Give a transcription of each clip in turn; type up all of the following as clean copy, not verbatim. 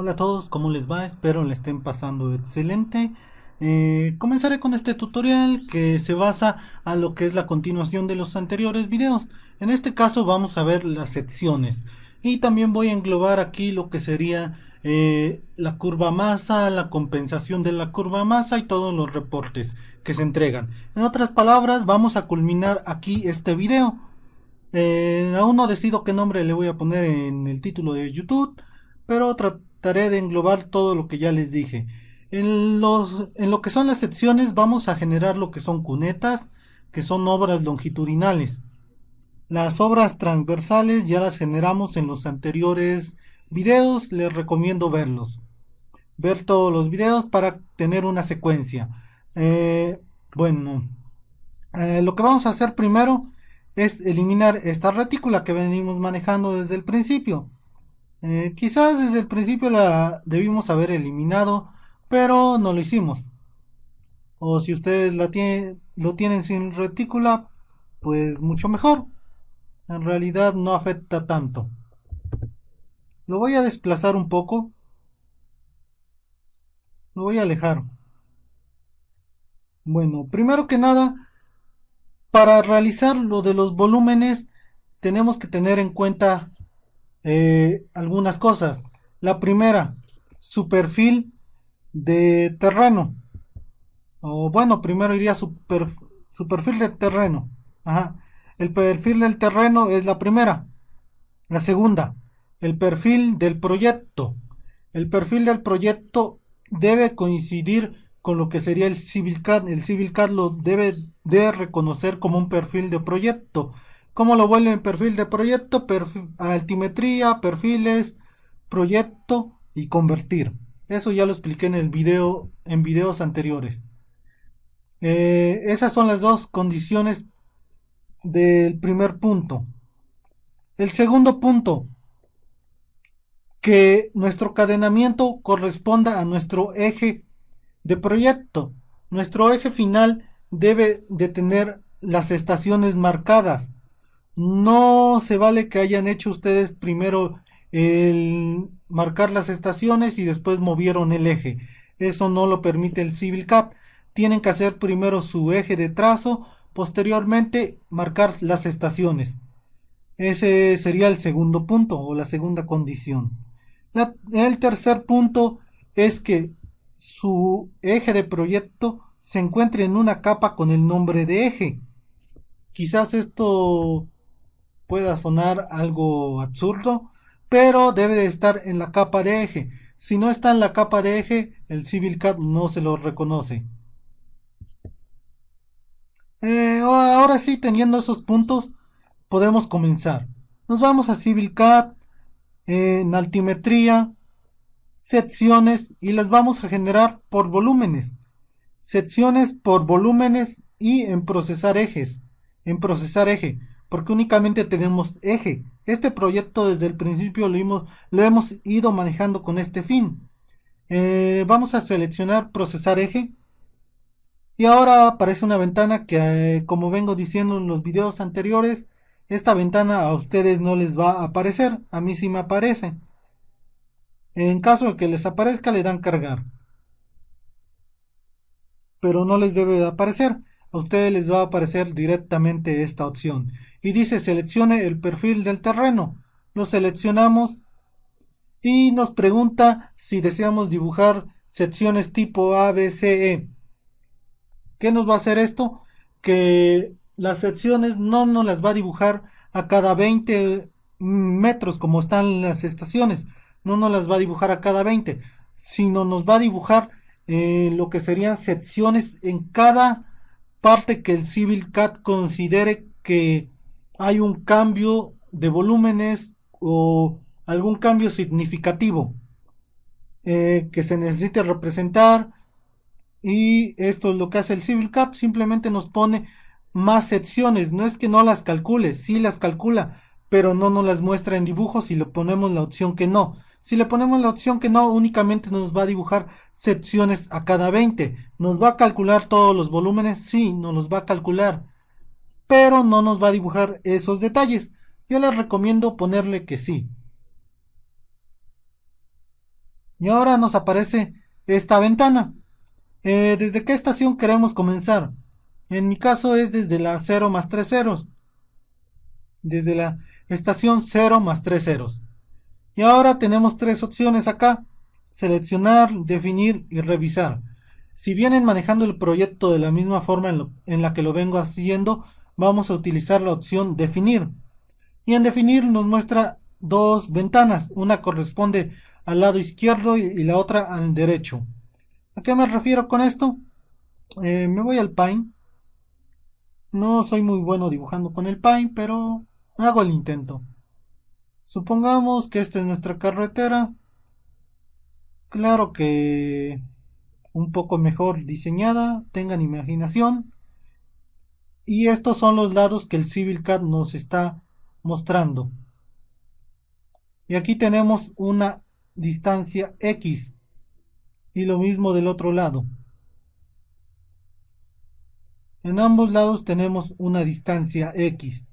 Hola a todos, ¿cómo les va? Espero le estén pasando excelente. Comenzaré con este tutorial que se basa a lo que es la continuación de los anteriores videos. En este caso vamos a ver las secciones y también voy a englobar aquí lo que sería la curva masa, la compensación de la curva masa y todos los reportes que se entregan. En otras palabras, vamos a culminar aquí este video. Aún no decido qué nombre le voy a poner en el título de YouTube, pero trataré de englobar todo lo que ya les dije. En lo que son las secciones vamos a generar lo que son cunetas, que son obras longitudinales. Las obras transversales ya las generamos en los anteriores videos, les recomiendo verlos. Ver todos los videos para tener una secuencia. Eh, bueno, lo que vamos a hacer primero es eliminar esta retícula que venimos manejando desde el principio. Quizás desde el principio la debimos haber eliminado, pero no lo hicimos. O si ustedes lo tienen sin retícula, pues mucho mejor. En realidad no afecta tanto. Lo voy a desplazar un poco. Lo voy a alejar. Bueno, primero que nada, para realizar lo de los volúmenes, tenemos que tener en cuenta algunas cosas. La primera, su perfil de terreno. O bueno, primero iría su perfil de terreno. Ajá. El perfil del terreno es la primera. La segunda, el perfil del proyecto. El perfil del proyecto debe coincidir con lo que sería el Civil CAD. El Civil CAD lo debe de reconocer como un perfil de proyecto. ¿Cómo lo vuelve en perfil de proyecto? Altimetría, perfiles, proyecto y convertir. Eso ya lo expliqué en el video, en videos anteriores. Esas son las dos condiciones del primer punto. El segundo punto, que nuestro cadenamiento corresponda a nuestro eje de proyecto. Nuestro eje final debe de tener las estaciones marcadas. No se vale que hayan hecho ustedes primero el marcar las estaciones y después movieron el eje. Eso no lo permite el Civil CAD. Tienen que hacer primero su eje de trazo, posteriormente marcar las estaciones. Ese sería el segundo punto o la segunda condición. El tercer punto es que su eje de proyecto se encuentre en una capa con el nombre de eje. Quizás esto pueda sonar algo absurdo, pero debe de estar en la capa de eje. Si no está en la capa de eje, el Civil CAD no se lo reconoce. Ahora sí, teniendo esos puntos, podemos comenzar. Nos vamos a Civil CAD, en altimetría, secciones y las vamos a generar por volúmenes. Secciones por volúmenes y en procesar ejes. En procesar eje. Porque únicamente tenemos eje. Este proyecto desde el principio lo hemos ido manejando con este fin. Vamos a seleccionar procesar eje. Y ahora aparece una ventana que, como vengo diciendo en los videos anteriores, esta ventana a ustedes no les va a aparecer. A mí sí me aparece. En caso de que les aparezca, le dan cargar. Pero no les debe de aparecer. A ustedes les va a aparecer directamente esta opción. Y dice seleccione el perfil del terreno. Lo seleccionamos y nos pregunta si deseamos dibujar secciones tipo A, B, C, E. ¿Qué nos va a hacer esto? Que las secciones no nos las va a dibujar a cada 20 metros como están las estaciones. No nos las va a dibujar a cada 20, sino nos va a dibujar lo que serían secciones en cada parte que el Civil CAD considere que hay un cambio de volúmenes o algún cambio significativo que se necesite representar. Y esto es lo que hace el Civil CAD, simplemente nos pone más secciones. No es que no las calcule, sí las calcula, pero no nos las muestra en dibujo si le ponemos la opción que no. Si le ponemos la opción que no, únicamente nos va a dibujar secciones a cada 20. ¿Nos va a calcular todos los volúmenes? Sí, nos los va a calcular, pero no nos va a dibujar esos detalles. Yo les recomiendo ponerle que sí. Y ahora nos aparece esta ventana. ¿Desde qué estación queremos comenzar? En mi caso es desde la 0 más 3 ceros. Desde la estación 0 más 3 ceros. Y ahora tenemos tres opciones acá: seleccionar, definir y revisar. Si vienen manejando el proyecto de la misma forma en la que lo vengo haciendo, vamos a utilizar la opción definir. Y en definir nos muestra dos ventanas. Una corresponde al lado izquierdo y la otra al derecho. ¿A qué me refiero con esto? Me voy al Paint. No soy muy bueno dibujando con el Paint, pero hago el intento. Supongamos que esta es nuestra carretera. Claro que un poco mejor diseñada, tengan imaginación. Y estos son los lados que el CivilCAD nos está mostrando. Y aquí tenemos una distancia X. Y lo mismo del otro lado. En ambos lados tenemos una distancia X.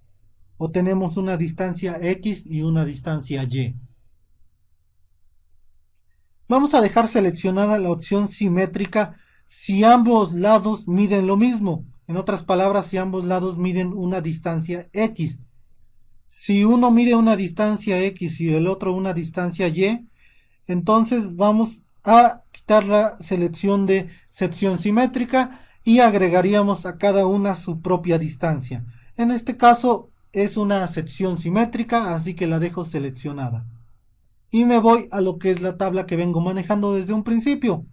O tenemos una distancia X y una distancia Y. Vamos a dejar seleccionada la opción simétrica si ambos lados miden lo mismo. En otras palabras, si ambos lados miden una distancia X. Si uno mide una distancia X y el otro una distancia Y, entonces vamos a quitar la selección de sección simétrica y agregaríamos a cada una su propia distancia. En este caso es una sección simétrica, así que la dejo seleccionada. Y me voy a lo que es la tabla que vengo manejando desde un principio.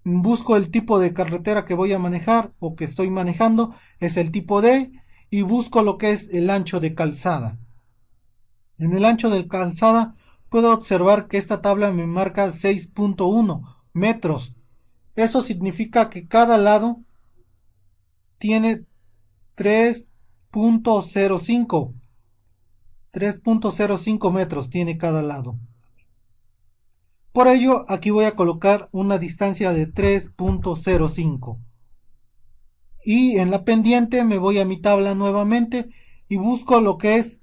Busco el tipo de carretera que voy a manejar o que estoy manejando, es el tipo D, y busco lo que es el ancho de calzada. En el ancho de calzada puedo observar que esta tabla me marca 6.1 metros. Eso significa que cada lado tiene 3.05 metros tiene cada lado. Por ello, aquí voy a colocar una distancia de 3.05. Y en la pendiente me voy a mi tabla nuevamente y busco lo que es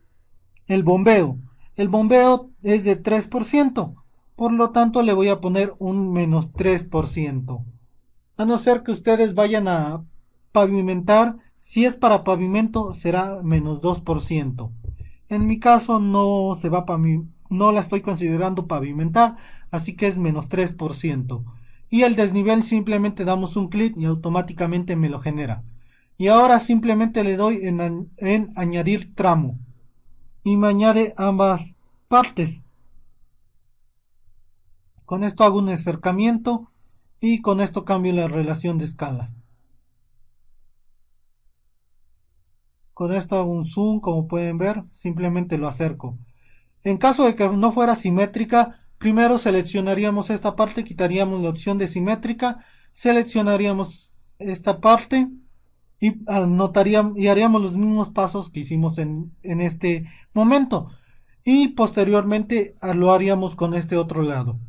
el bombeo. El bombeo es de 3%. Por lo tanto, le voy a poner un menos 3%. A no ser que ustedes vayan a pavimentar, si es para pavimento será menos 2%. En mi caso no se va no la estoy considerando pavimentar, así que es menos 3%. Y el desnivel simplemente damos un clic y automáticamente me lo genera. Y ahora simplemente le doy en añadir tramo y me añade ambas partes. Con esto hago un acercamiento y con esto cambio la relación de escalas. Con esto hago un zoom, como pueden ver, simplemente lo acerco. En caso de que no fuera simétrica, primero seleccionaríamos esta parte, quitaríamos la opción de simétrica, seleccionaríamos esta parte y anotaríamos y haríamos los mismos pasos que hicimos en este momento. Y posteriormente lo haríamos con este otro lado.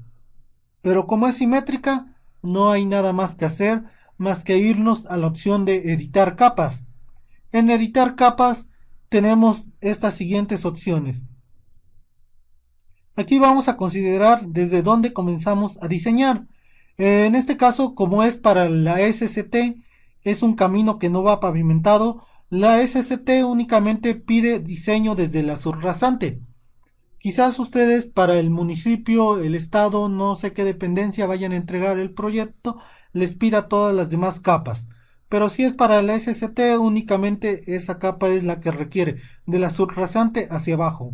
Pero como es simétrica, no hay nada más que hacer más que irnos a la opción de editar capas. En editar capas tenemos estas siguientes opciones. Aquí vamos a considerar desde dónde comenzamos a diseñar. En este caso, como es para la SCT, es un camino que no va pavimentado. La SCT únicamente pide diseño desde la subrasante. Quizás ustedes para el municipio, el estado, no sé qué dependencia vayan a entregar el proyecto, les pida todas las demás capas. Pero si es para la SCT, únicamente esa capa es la que requiere, de la subrasante hacia abajo.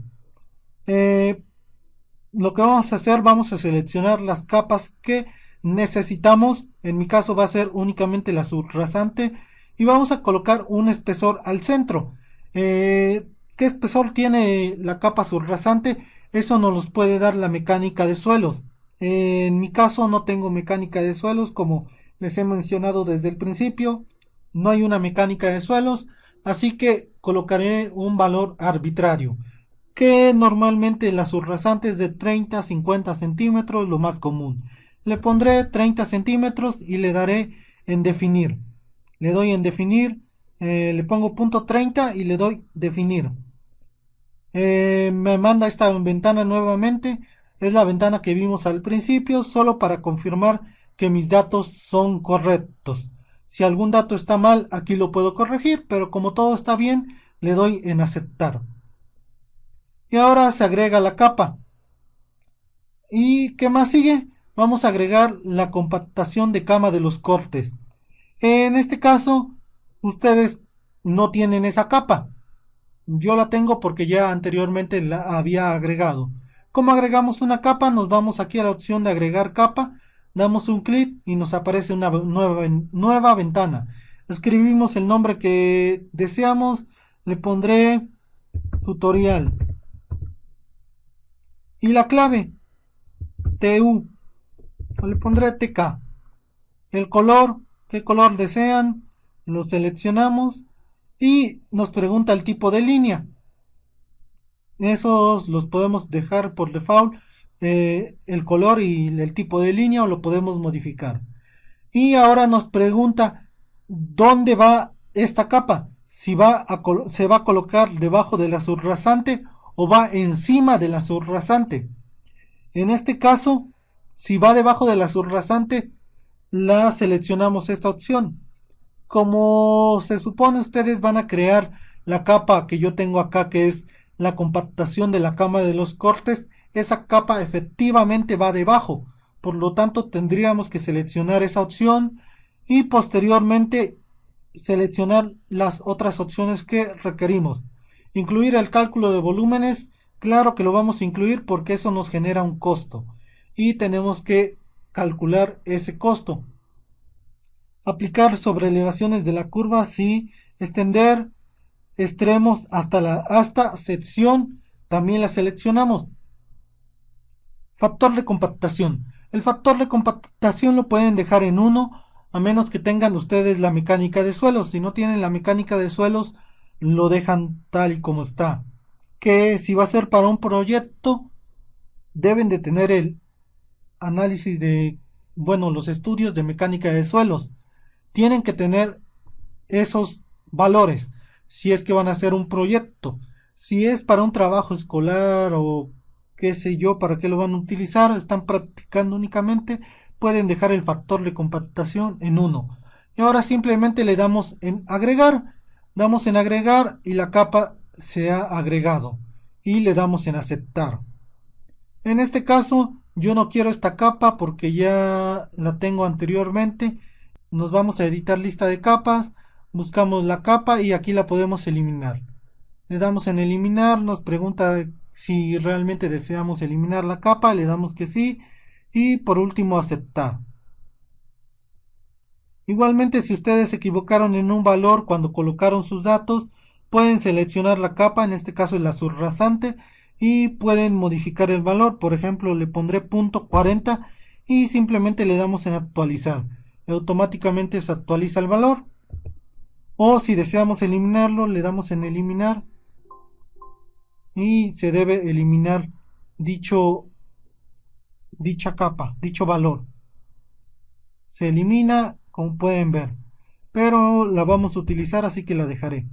Lo que vamos a hacer, vamos a seleccionar las capas que necesitamos. En mi caso va a ser únicamente la subrasante y vamos a colocar un espesor al centro. ¿Qué espesor tiene la capa subrasante? Eso nos los puede dar la mecánica de suelos. En mi caso no tengo mecánica de suelos, como les he mencionado desde el principio. No hay una mecánica de suelos, así que colocaré un valor arbitrario, que normalmente la subrasante es de 30 a 50 centímetros, lo más común. Le pondré 30 centímetros y le daré en definir. Le doy en definir, le pongo punto 30 y le doy definir. Me manda esta ventana nuevamente Es la ventana que vimos al principio, solo para confirmar que mis datos son correctos. Si algún dato está mal, aquí lo puedo corregir, pero como todo está bien, le doy en aceptar. Y ahora se agrega la capa. ¿Y qué más sigue? Vamos a agregar la compactación de cama de los cortes. En este caso, ustedes no tienen esa capa. Yo la tengo porque ya anteriormente la había agregado. ¿Cómo agregamos una capa? Nos vamos aquí a la opción de agregar capa, damos un clic y nos aparece una nueva ventana. Escribimos el nombre que deseamos, le pondré tutorial. Y la clave, TU, o le pondré TK. El color, qué color desean, lo seleccionamos y nos pregunta el tipo de línea. Esos los podemos dejar por default, el color y el tipo de línea, o lo podemos modificar. Y ahora nos pregunta dónde va esta capa, si se va a colocar debajo de la subrasante o va encima de la subrasante. En este caso, si va debajo de la subrasante, la seleccionamos esta opción. Como se supone, ustedes van a crear la capa que yo tengo acá, que es la compactación de la cama de los cortes. Esa capa efectivamente va debajo, por lo tanto tendríamos que seleccionar esa opción y posteriormente seleccionar las otras opciones que requerimos. Incluir el cálculo de volúmenes, claro que lo vamos a incluir porque eso nos genera un costo y tenemos que calcular ese costo. Aplicar sobre elevaciones de la curva, sí. Extender extremos hasta sección, también la seleccionamos. Factor de compactación. El factor de compactación lo pueden dejar en 1, a menos que tengan ustedes la mecánica de suelos. Si no tienen la mecánica de suelos, lo dejan tal y como está. Que si va a ser para un proyecto, deben de tener el análisis los estudios de mecánica de suelos. Tienen que tener esos valores si es que van a hacer un proyecto. Si es para un trabajo escolar o qué sé yo, para qué lo van a utilizar, están practicando únicamente, pueden dejar el factor de compactación en 1. Y ahora simplemente le damos en agregar, damos en agregar y la capa se ha agregado y le damos en aceptar. En este caso yo no quiero esta capa porque ya la tengo anteriormente. Nos vamos a editar lista de capas, buscamos la capa y aquí la podemos eliminar. Le damos en eliminar, nos pregunta si realmente deseamos eliminar la capa, le damos que sí y por último aceptar. Igualmente, si ustedes se equivocaron en un valor cuando colocaron sus datos, pueden seleccionar la capa, en este caso es la subrasante, y pueden modificar el valor. Por ejemplo, le pondré .40 y simplemente le damos en actualizar. Automáticamente se actualiza el valor. O si deseamos eliminarlo, le damos en eliminar y se debe eliminar dicha capa, dicho valor. Se elimina, como pueden ver, pero la vamos a utilizar, así que la dejaré.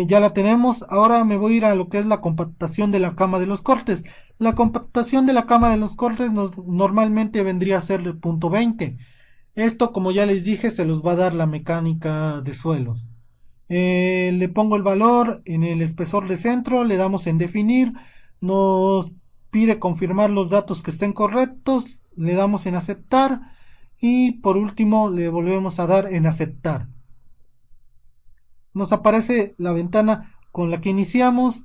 Ya la tenemos. Ahora me voy a ir a lo que es la compactación de la cama de los cortes. La compactación de la cama de los cortes normalmente vendría a ser el punto 20. Esto, como ya les dije, se los va a dar la mecánica de suelos. Le pongo el valor en el espesor de centro, le damos en definir, nos pide confirmar los datos que estén correctos, le damos en aceptar y por último le volvemos a dar en aceptar. Nos aparece la ventana con la que iniciamos,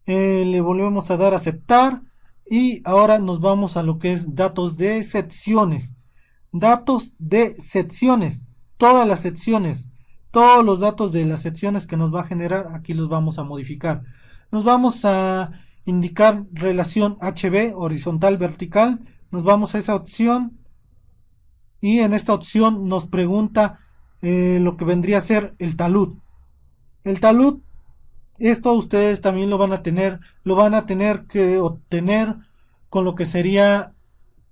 le volvemos a dar a aceptar y ahora nos vamos a lo que es datos de secciones. Datos de secciones, todas las secciones, todos los datos de las secciones que nos va a generar, aquí los vamos a modificar. Nos vamos a indicar relación HV, horizontal, vertical, nos vamos a esa opción y en esta opción nos pregunta lo que vendría a ser el talud. El talud, esto ustedes también lo van a tener que obtener con lo que sería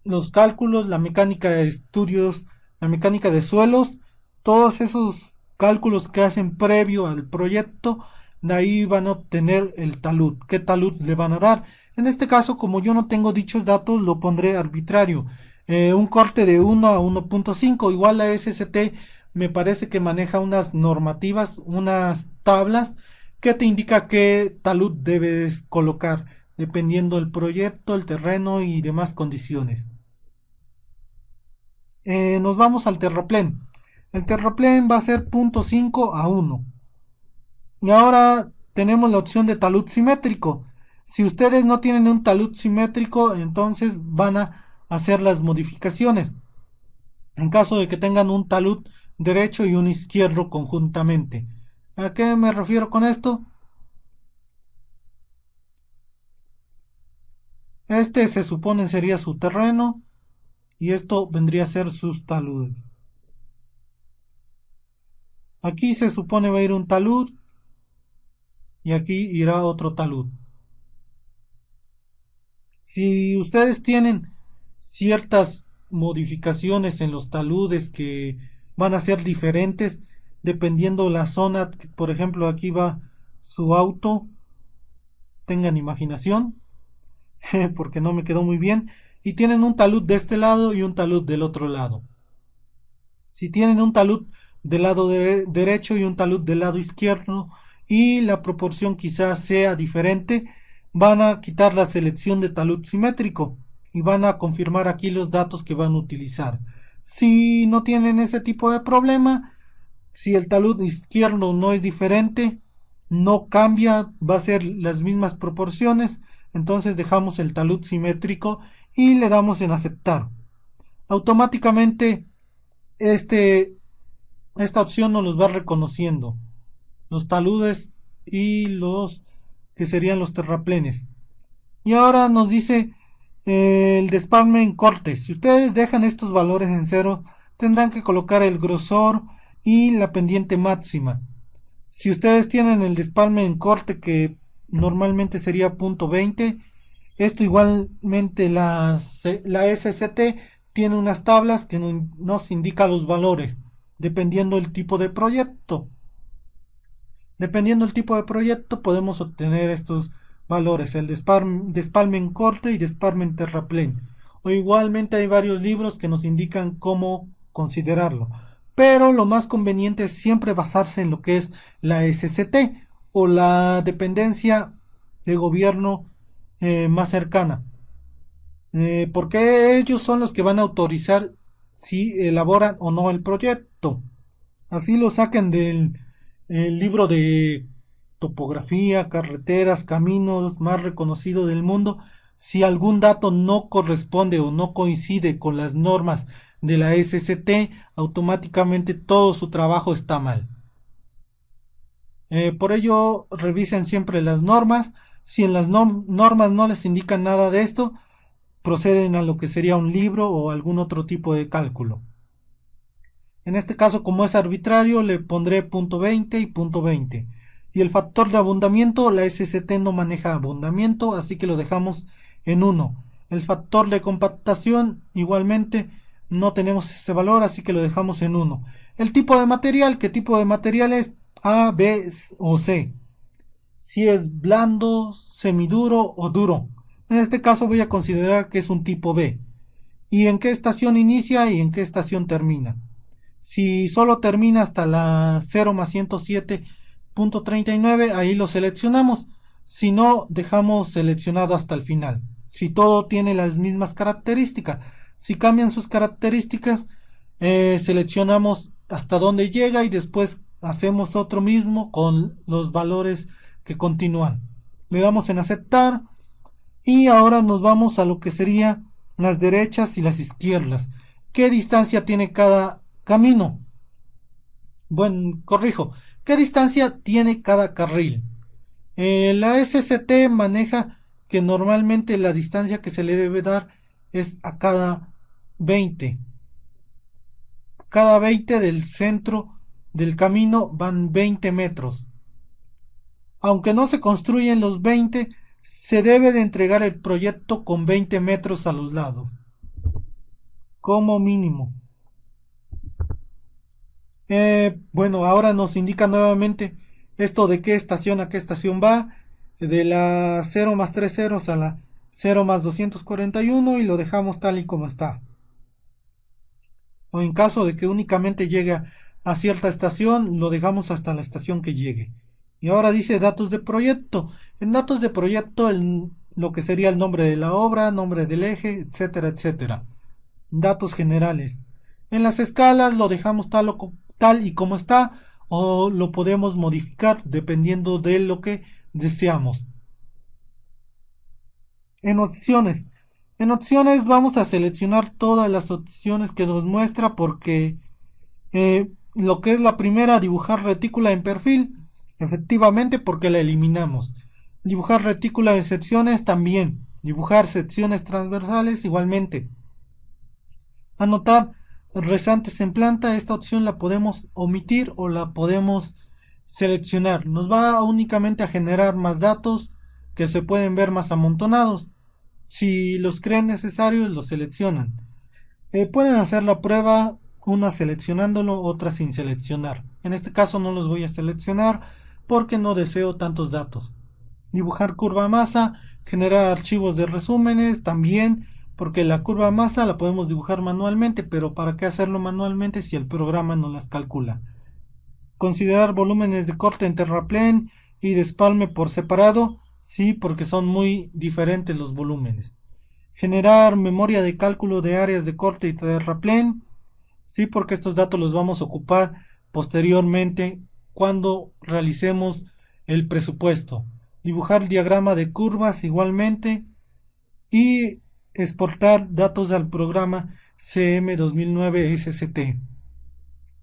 los cálculos, la mecánica de estudios, la mecánica de suelos, todos esos cálculos que hacen previo al proyecto, de ahí van a obtener el talud. ¿Qué talud le van a dar? En este caso, como yo no tengo dichos datos, lo pondré arbitrario. Un corte de 1 a 1.5, igual la SST me parece que maneja unas normativas, unas tablas que te indica qué talud debes colocar, dependiendo del proyecto, el terreno y demás condiciones. Nos vamos al terraplén. El terraplén va a ser 0.5 a 1. Y ahora tenemos la opción de talud simétrico. Si ustedes no tienen un talud simétrico, entonces van a hacer las modificaciones. En caso de que tengan un talud derecho y un izquierdo conjuntamente. ¿A qué me refiero con esto? Este se supone sería su terreno y esto vendría a ser sus taludes. Aquí se supone va a ir un talud y aquí irá otro talud. Si ustedes tienen ciertas modificaciones en los taludes que van a ser diferentes dependiendo la zona, por ejemplo aquí va su auto, tengan imaginación porque no me quedó muy bien, y tienen un talud de este lado y un talud del otro lado. Si tienen un talud del lado derecho y un talud del lado izquierdo y la proporción quizás sea diferente, van a quitar la selección de talud simétrico y van a confirmar aquí los datos que van a utilizar. Si no tienen ese tipo de problema, si el talud izquierdo no es diferente, no cambia, va a ser las mismas proporciones, entonces dejamos el talud simétrico y le damos en aceptar. Automáticamente esta opción nos los va reconociendo, los taludes y los que serían los terraplenes. Y ahora nos dice el despalme en corte. Si ustedes dejan estos valores en cero, tendrán que colocar el grosor y la pendiente máxima. Si ustedes tienen el despalme en corte, que normalmente sería .20, esto igualmente la SST tiene unas tablas que nos indica los valores, dependiendo del tipo de proyecto. Dependiendo del tipo de proyecto podemos obtener estos valores, el despalme en corte y despalme en terraplén. O igualmente hay varios libros que nos indican cómo considerarlo. Pero lo más conveniente es siempre basarse en lo que es la SCT o la dependencia de gobierno más cercana. Porque ellos son los que van a autorizar si elaboran o no el proyecto. Así lo saquen del el libro de topografía, carreteras, caminos más reconocido del mundo. Si algún dato no corresponde o no coincide con las normas de la SCT, automáticamente todo su trabajo está mal. Por ello, revisen siempre las normas. Si en las normas no les indican nada de esto, proceden a lo que sería un libro o algún otro tipo de cálculo. En este caso, como es arbitrario, le pondré .20 y .20. Y el factor de abundamiento, la SCT no maneja abundamiento, así que lo dejamos en 1. El factor de compactación, igualmente, no tenemos ese valor, así que lo dejamos en 1. El tipo de material, ¿qué tipo de material es? A, B o C. Si es blando, semiduro o duro. En este caso voy a considerar que es un tipo B. ¿Y en qué estación inicia y en qué estación termina? Si solo termina hasta la 0 más 107.39, ahí lo seleccionamos. Si no, dejamos seleccionado hasta el final. Si todo tiene las mismas características. Si cambian sus características, seleccionamos hasta dónde llega y después hacemos otro mismo con los valores que continúan. Le damos en aceptar y ahora nos vamos a lo que sería las derechas y las izquierdas. ¿Qué distancia tiene cada camino? Bueno, corrijo. ¿Qué distancia tiene cada carril? La SCT maneja que normalmente la distancia que se le debe dar es a cada 20. Cada 20 del centro del camino van 20 metros. Aunque no se construyen los 20, se debe de entregar el proyecto con 20 metros a los lados, como mínimo. Bueno, ahora nos indica nuevamente Esto de qué estación a qué estación va, de la 0 más 3 ceros a la 0 más 241 y lo dejamos tal y como está. O en caso de que únicamente llegue a cierta estación, lo dejamos hasta la estación que llegue. Y ahora dice datos de proyecto. En datos de proyecto, lo que sería el nombre de la obra, nombre del eje, etcétera, etcétera. Datos generales. En las escalas lo dejamos tal y como está o lo podemos modificar dependiendo de lo que deseamos. En opciones. En opciones vamos a seleccionar todas las opciones que nos muestra porque lo que es la primera, dibujar retícula en perfil, efectivamente porque la eliminamos. Dibujar retícula de secciones también. Dibujar secciones transversales igualmente. Anotar restantes en planta, esta opción la podemos omitir o la podemos seleccionar. Nos va únicamente a generar más datos que se pueden ver más amontonados. Si los creen necesarios, los seleccionan. Pueden hacer la prueba, una seleccionándolo, otra sin seleccionar. En este caso no los voy a seleccionar porque no deseo tantos datos. Dibujar curva masa, generar archivos de resúmenes también, porque la curva masa la podemos dibujar manualmente, pero ¿para qué hacerlo manualmente si el programa no las calcula? Considerar volúmenes de corte en terraplén y de espalme por separado, sí, porque son muy diferentes los volúmenes. Generar memoria de cálculo de áreas de corte y terraplén, sí, porque estos datos los vamos a ocupar posteriormente cuando realicemos el presupuesto. Dibujar diagrama de curvas igualmente y exportar datos al programa CM2009 SCT.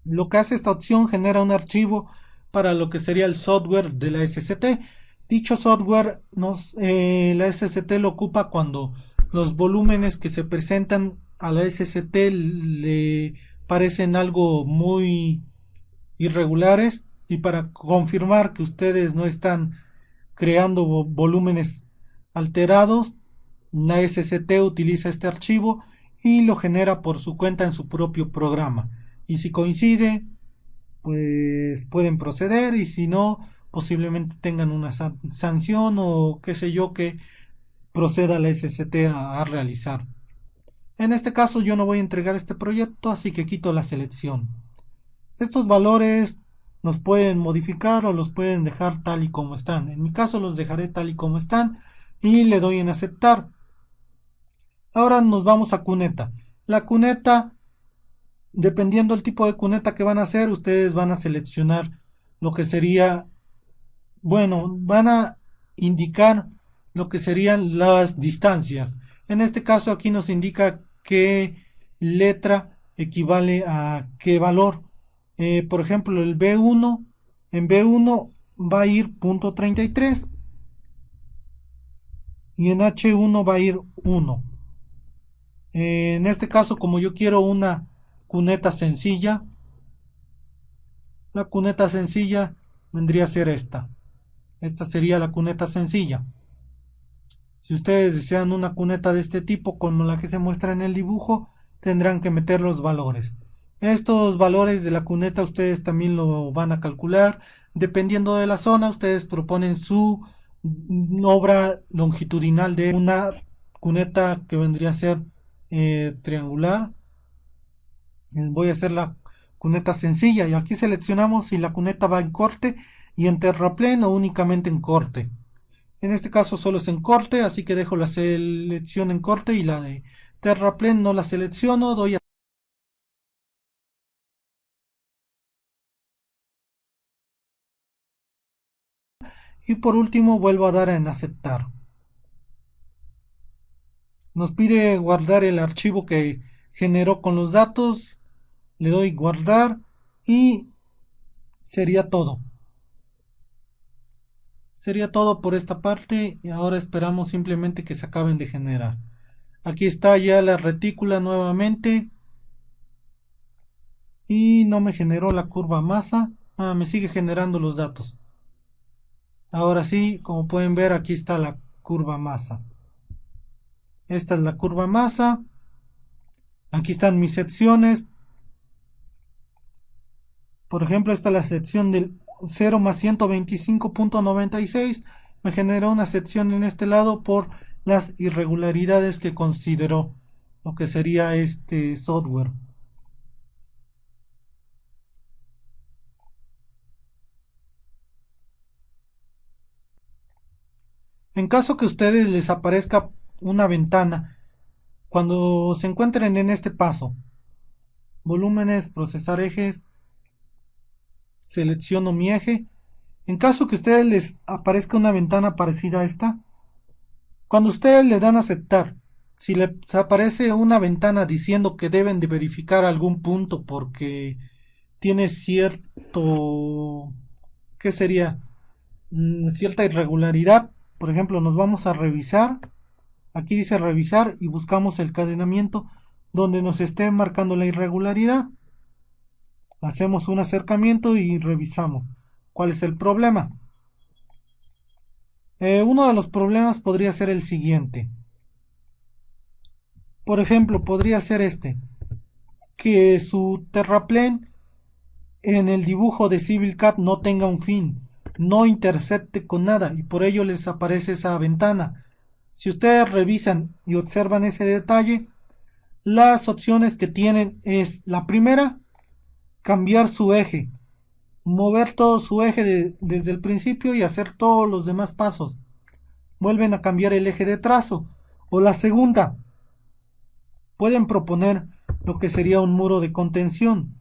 Lo que hace esta opción genera un archivo para lo que sería el software de la SCT. Dicho software la SCT lo ocupa cuando los volúmenes que se presentan a la SCT le parecen algo muy irregulares y para confirmar que ustedes no están creando volúmenes alterados, la SCT utiliza este archivo y lo genera por su cuenta en su propio programa. Y si coincide, pues pueden proceder y si no, posiblemente tengan una sanción o qué sé yo que proceda la SCT a realizar. En este caso yo no voy a entregar este proyecto, así que quito la selección. Estos valores los pueden modificar o los pueden dejar tal y como están. En mi caso los dejaré tal y como están y le doy en aceptar. Ahora nos vamos a cuneta. La cuneta, dependiendo del tipo de cuneta que van a hacer, ustedes van a seleccionar lo que sería, bueno, van a indicar lo que serían las distancias. En este caso aquí nos indica qué letra equivale a qué valor. Por ejemplo, el B1, en B1 va a ir .33 y en H1 va a ir 1. En este caso, como yo quiero una cuneta sencilla, la cuneta sencilla vendría a ser esta. Esta sería la cuneta sencilla. Si ustedes desean una cuneta de este tipo como la que se muestra en el dibujo, tendrán que meter los valores. Estos valores de la cuneta ustedes también lo van a calcular. Dependiendo de la zona, ustedes proponen su obra longitudinal de una cuneta que vendría a ser triangular. Voy a hacer la cuneta sencilla y aquí seleccionamos si la cuneta va en corte y en terraplén o únicamente en corte. En este caso solo es en corte, así que dejo la selección en corte y la de terraplén no la selecciono, doy a... Y por último vuelvo a dar en aceptar. Nos pide guardar el archivo que generó con los datos, le doy guardar y sería todo. Sería todo por esta parte y ahora esperamos simplemente que se acaben de generar. Aquí está ya la retícula nuevamente y no me generó la curva masa. Me sigue generando los datos. Ahora sí, como pueden ver, aquí está la curva masa. Esta es la curva masa. Aquí están mis secciones. Por ejemplo, esta es la sección del 0 más 125.96 me generó una excepción en este lado por las irregularidades que consideró lo que sería este software. En caso que a ustedes les aparezca una ventana, cuando se encuentren en este paso, volúmenes, procesar ejes, selecciono mi eje. En caso que a ustedes les aparezca una ventana parecida a esta, cuando ustedes le dan a aceptar, si les aparece una ventana diciendo que deben de verificar algún punto porque tiene cierto, ¿qué sería? Cierta irregularidad. Por ejemplo, nos vamos a revisar. Aquí dice revisar y buscamos el cadenamiento donde nos esté marcando la irregularidad. Hacemos un acercamiento y revisamos. ¿Cuál es el problema? Uno de los problemas podría ser el siguiente. Por ejemplo, podría ser este. Que su terraplén en el dibujo de CivilCAD no tenga un fin, no intersecte con nada y por ello les aparece esa ventana. Si ustedes revisan y observan ese detalle, las opciones que tienen es la primera, cambiar su eje, mover todo su eje desde el principio y hacer todos los demás pasos. Vuelven a cambiar el eje de trazo. O la segunda, pueden proponer lo que sería un muro de contención.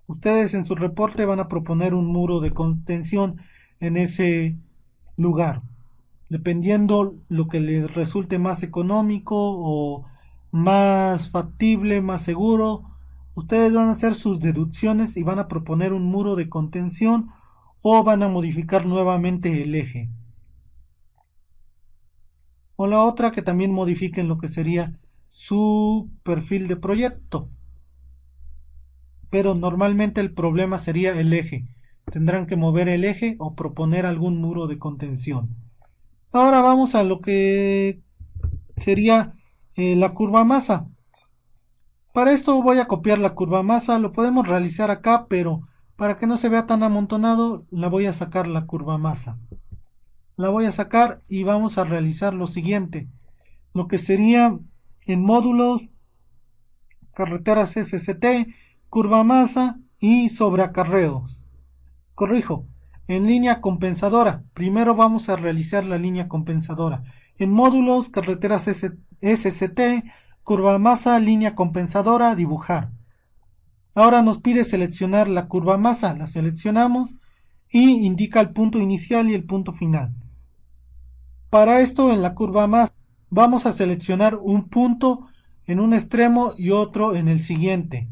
Ustedes en su reporte van a proponer un muro de contención en ese lugar, dependiendo lo que les resulte más económico o más factible, más seguro. Ustedes van a hacer sus deducciones y van a proponer un muro de contención o van a modificar nuevamente el eje. O la otra, que también modifiquen lo que sería su perfil de proyecto. Pero normalmente el problema sería el eje. Tendrán que mover el eje o proponer algún muro de contención. Ahora vamos a lo que sería la curva masa. Para esto voy a copiar la curva masa. Lo podemos realizar acá, pero para que no se vea tan amontonado, la voy a sacar la curva masa. La voy a sacar y vamos a realizar lo siguiente. Lo que sería en módulos, carreteras SST, curva masa y sobre acarreos. Corrijo, en línea compensadora. Primero vamos a realizar la línea compensadora. En módulos, carreteras SST, curva masa, línea compensadora, dibujar. Ahora nos pide seleccionar la curva masa. La seleccionamos y indica el punto inicial y el punto final. Para esto, en la curva masa vamos a seleccionar un punto en un extremo y otro en el siguiente.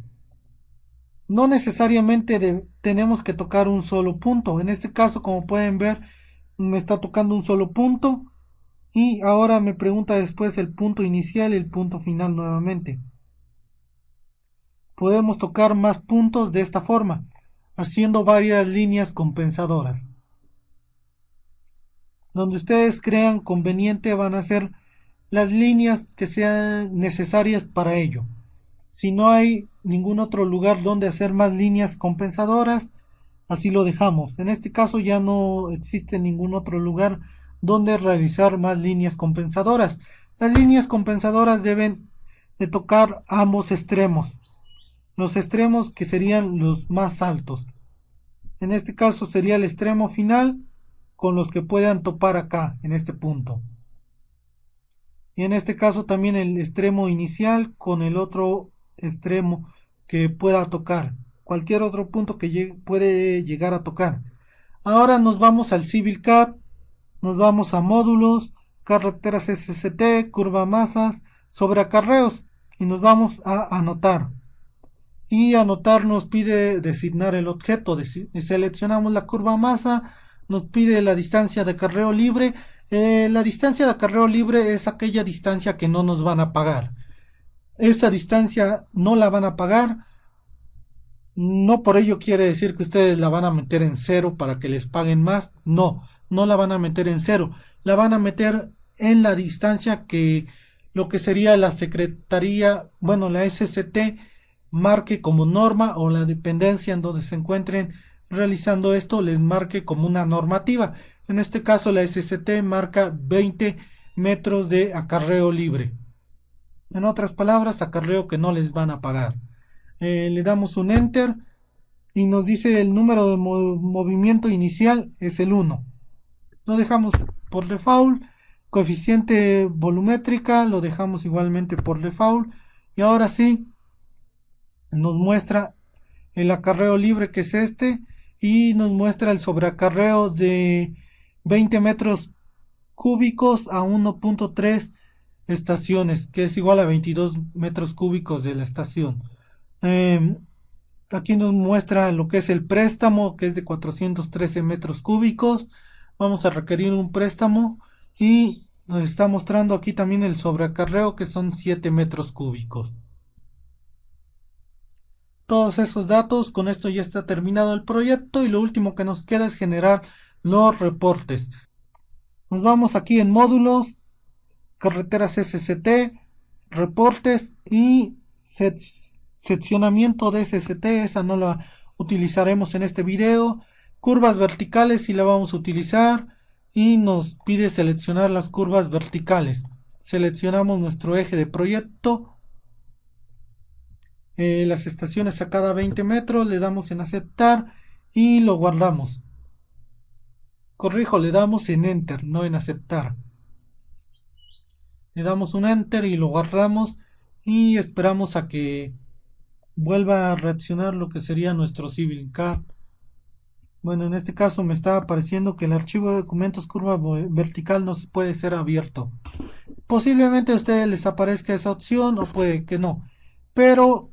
No necesariamente tenemos que tocar un solo punto. En este caso, como pueden ver, me está tocando un solo punto y ahora me pregunta después el punto inicial y el punto final nuevamente. Podemos tocar más puntos de esta forma, haciendo varias líneas compensadoras. Donde ustedes crean conveniente van a ser las líneas que sean necesarias para ello. Si no hay ningún otro lugar donde hacer más líneas compensadoras, así lo dejamos. En este caso ya no existe ningún otro lugar donde realizar más líneas compensadoras. Las líneas compensadoras deben de tocar ambos extremos. Los extremos que serían los más altos. En este caso sería el extremo final con los que puedan topar acá, en este punto. Y en este caso también el extremo inicial con el otro extremo que pueda tocar. Cualquier otro punto que puede llegar a tocar. Ahora nos vamos al CivilCAD, nos vamos a módulos, carreteras SST, curva masas, sobre acarreos y nos vamos a anotar. Y anotar nos pide designar el objeto. Seleccionamos la curva masa, nos pide la distancia de acarreo libre. La distancia de acarreo libre es aquella distancia que no nos van a pagar. Esa distancia no la van a pagar. No por ello quiere decir que ustedes la van a meter en cero para que les paguen más. No, no la van a meter en cero. La van a meter en la distancia que lo que sería la secretaría, bueno, la SST marque como norma o la dependencia en donde se encuentren realizando esto les marque como una normativa. En este caso la SCT marca 20 metros de acarreo libre. En otras palabras, acarreo que no les van a pagar. Le damos un enter y nos dice el número de movimiento inicial es el 1. Lo dejamos por default. Coeficiente volumétrica lo dejamos igualmente por default. Y ahora sí nos muestra el acarreo libre, que es este, y nos muestra el sobreacarreo de 20 metros cúbicos a 1.3 estaciones, que es igual a 22 metros cúbicos de la estación. Aquí nos muestra lo que es el préstamo, que es de 413 metros cúbicos. Vamos a requerir un préstamo y nos está mostrando aquí también el sobreacarreo, que son 7 metros cúbicos. Todos esos datos, con esto ya está terminado el proyecto y lo último que nos queda es generar los reportes. Nos vamos aquí en módulos, carreteras SCT, reportes y seccionamiento de SCT. Esa no la utilizaremos en este video. Curvas verticales sí la vamos a utilizar y nos pide seleccionar las curvas verticales. Seleccionamos nuestro eje de proyecto. Las estaciones a cada 20 metros, le damos en aceptar y lo guardamos. Corrijo, le damos en enter, no en aceptar. Le damos un enter y lo guardamos y esperamos a que vuelva a reaccionar lo que sería nuestro Civil CAD. Bueno, en este caso me está apareciendo que el archivo de documentos curva vertical no puede ser abierto. Posiblemente a ustedes les aparezca esa opción o puede que no, pero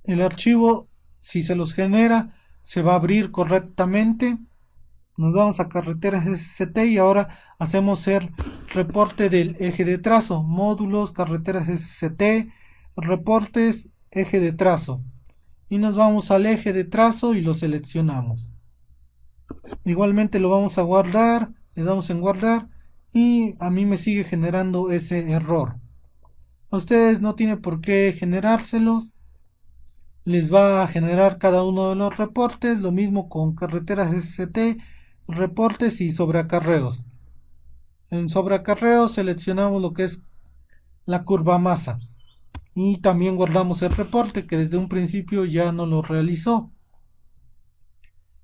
el archivo, si se los genera, se va a abrir correctamente. Nos vamos a carreteras SCT y ahora hacemos el reporte del eje de trazo. Módulos, carreteras SCT, reportes, eje de trazo. Y nos vamos al eje de trazo y lo seleccionamos. Igualmente lo vamos a guardar, le damos en guardar y a mí me sigue generando ese error. A ustedes no tiene por qué generárselos. Les va a generar cada uno de los reportes, lo mismo con carreteras SCT, reportes y sobreacarreos. En sobreacarreos seleccionamos lo que es la curva masa y también guardamos el reporte que desde un principio ya no lo realizó.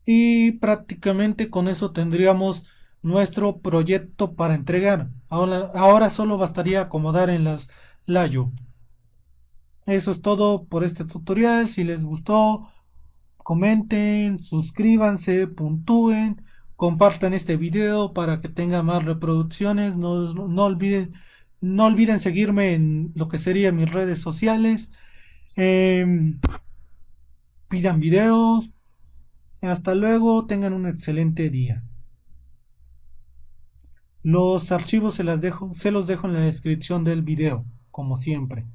Y prácticamente con eso tendríamos nuestro proyecto para entregar. Ahora solo bastaría acomodar en las layo. Eso es todo por este tutorial. Si les gustó, comenten, suscríbanse, puntúen, compartan este video para que tenga más reproducciones. No olviden seguirme en lo que serían mis redes sociales. Pidan videos. Hasta luego, tengan un excelente día. Los archivos se los dejo en la descripción del video, como siempre.